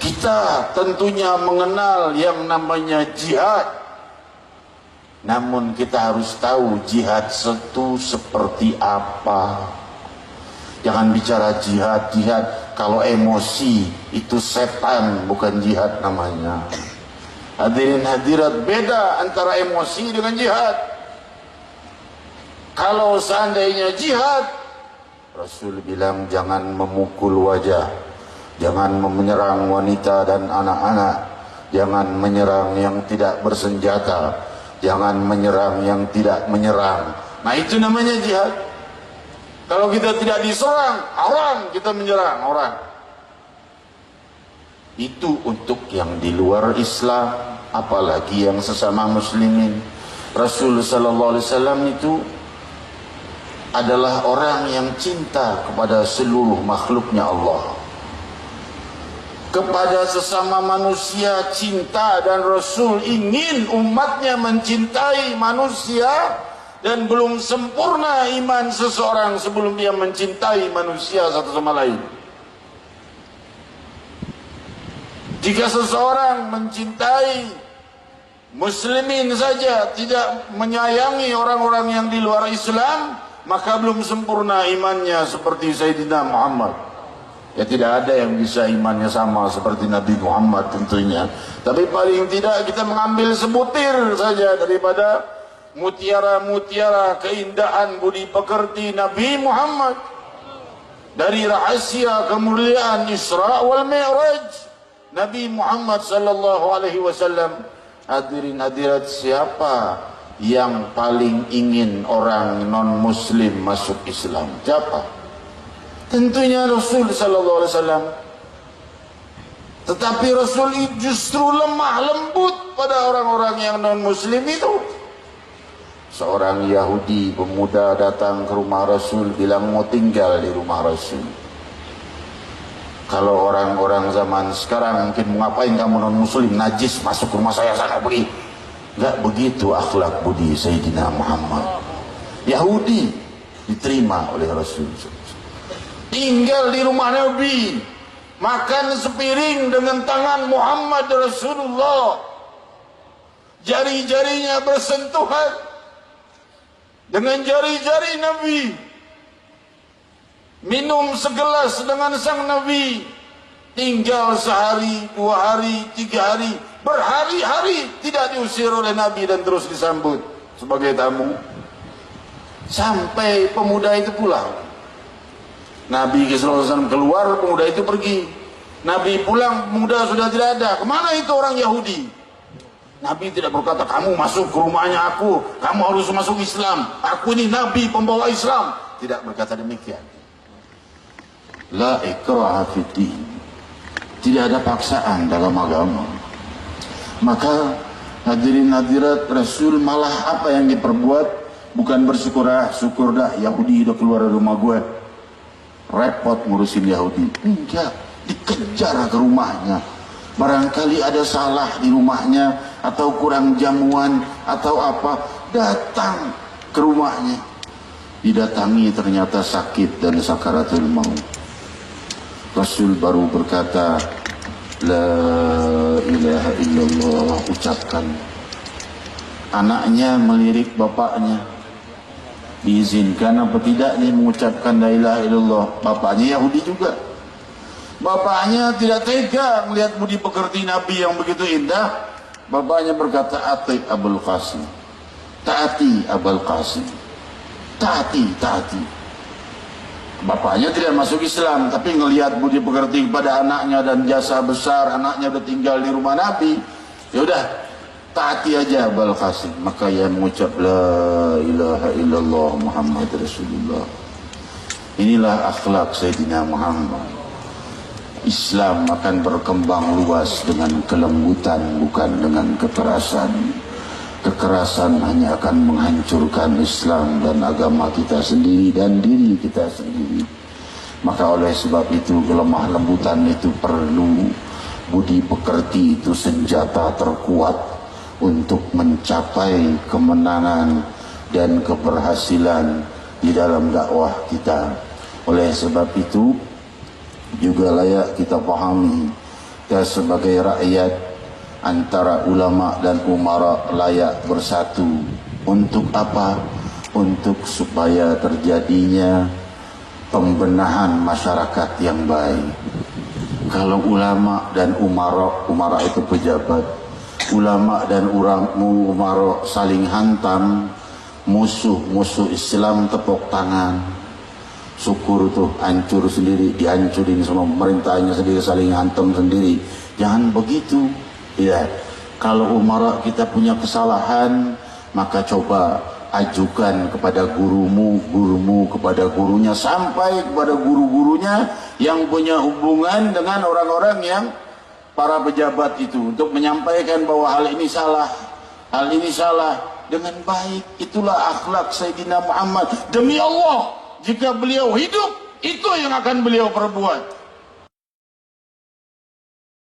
Kita tentunya mengenal yang namanya jihad, namun kita harus tahu jihad itu seperti apa. Jangan bicara jihad kalau emosi itu setan, bukan jihad namanya. Hadirin hadirat, beda antara emosi dengan jihad. Kalau seandainya jihad, Rasul bilang jangan memukul wajah, jangan menyerang wanita dan anak-anak, jangan menyerang yang tidak bersenjata, jangan menyerang yang tidak menyerang. Nah, itu namanya jihad. Kalau kita tidak diserang orang, kita menyerang orang. Itu untuk yang di luar Islam, apalagi yang sesama muslimin. Rasul sallallahu alaihi wasallam itu adalah orang yang cinta kepada seluruh makhluknya Allah, kepada sesama manusia cinta, dan Rasul ingin umatnya mencintai manusia, dan belum sempurna iman seseorang sebelum dia mencintai manusia satu sama lain. Jika seseorang mencintai muslimin saja, tidak menyayangi orang-orang yang di luar Islam, maka belum sempurna imannya seperti Sayyidina Muhammad. Ya, tidak ada yang bisa imannya sama seperti Nabi Muhammad tentunya. Tapi paling tidak kita mengambil sebutir saja daripada mutiara-mutiara keindahan budi pekerti Nabi Muhammad, dari rahasia kemuliaan Isra wal Mi'raj Nabi Muhammad sallallahu alaihi wasallam. Hadirin hadirat, siapa yang paling ingin orang non muslim masuk Islam? Siapa? Tentunya Rasul sallallahu alaihi wasallam. Tetapi Rasul justru lemah lembut pada orang-orang yang non muslim itu. Seorang Yahudi pemuda datang ke rumah Rasul, bilang mau tinggal di rumah Rasul. Kalau orang-orang zaman sekarang mungkin mau ngapain kamu non muslim, najis, masuk ke rumah saya sana pergi. Enggak begitu akhlak budi Sayyidina Muhammad. Yahudi diterima oleh Rasul. Tinggal di rumah Nabi, makan sepiring dengan tangan Muhammad Rasulullah, jari-jarinya bersentuhan dengan jari-jari Nabi, minum segelas dengan sang Nabi, tinggal sehari, 2 hari, 3 hari, berhari-hari tidak diusir oleh Nabi dan terus disambut sebagai tamu, sampai pemuda itu pulang. Nabi SAW keluar, pemuda itu pergi. Nabi pulang, pemuda sudah tidak ada. Kemana itu orang Yahudi? Nabi tidak berkata, kamu masuk ke rumahnya aku, kamu harus masuk Islam, aku ini Nabi pembawa Islam. Tidak berkata demikian. La ikraha fiddin, tidak ada paksaan dalam agama. Maka hadirin hadirat, Rasul malah apa yang diperbuat, bukan bersyukur, syukur dah Yahudi udah keluar dari rumah gue, repot ngurusin Yahudi. Enggak, dikejar ke rumahnya. Barangkali ada salah di rumahnya, atau kurang jamuan, atau apa, datang ke rumahnya. Didatangi ternyata sakit dan sakaratul maut. Rasul baru berkata, la ilaha illallah, ucapkan. Anaknya melirik bapaknya, diizinkan apa tidak nih mengucapkan la ilaha illallah. Bapaknya Yahudi juga. Bapaknya tidak tega melihat budi pekerti Nabi yang begitu indah. Bapaknya berkata, ati Abul Qasim, taati Abul Qasim, taati, taati. Bapaknya tidak masuk Islam, tapi ngelihat budi pekerti kepada anaknya dan jasa besar, anaknya udah tinggal di rumah Nabi, ya udah taati aja Abul Qasim. Maka ia mengucap la ilaha illallah Muhammad Rasulullah. Inilah akhlak Sayyidina Muhammad. Islam akan berkembang luas dengan kelembutan, bukan dengan kekerasan. Kekerasan hanya akan menghancurkan Islam dan agama kita sendiri dan diri kita sendiri. Maka oleh sebab itu kelemah lembutan itu perlu. Budi pekerti itu senjata terkuat untuk mencapai kemenangan dan keberhasilan di dalam dakwah kita. Oleh sebab itu juga layak kita pahami kita sebagai rakyat, antara ulama dan umara layak bersatu. Untuk apa? Untuk supaya terjadinya pembenahan masyarakat yang baik. Kalau ulama dan umara itu pejabat, ulama dan umara saling hantam, musuh Islam tepuk tangan, syukur tuh hancur sendiri, dihancurin sama pemerintahnya sendiri, saling hantam sendiri. Jangan begitu ya. Kalau umara kita punya kesalahan, maka coba ajukan kepada gurumu kepada gurunya, sampai kepada guru-gurunya yang punya hubungan dengan orang-orang yang para pejabat itu, untuk menyampaikan bahwa hal ini salah dengan baik. Itulah akhlak Sayyidina Muhammad. Demi Allah, jika beliau hidup, itu yang akan beliau perbuat.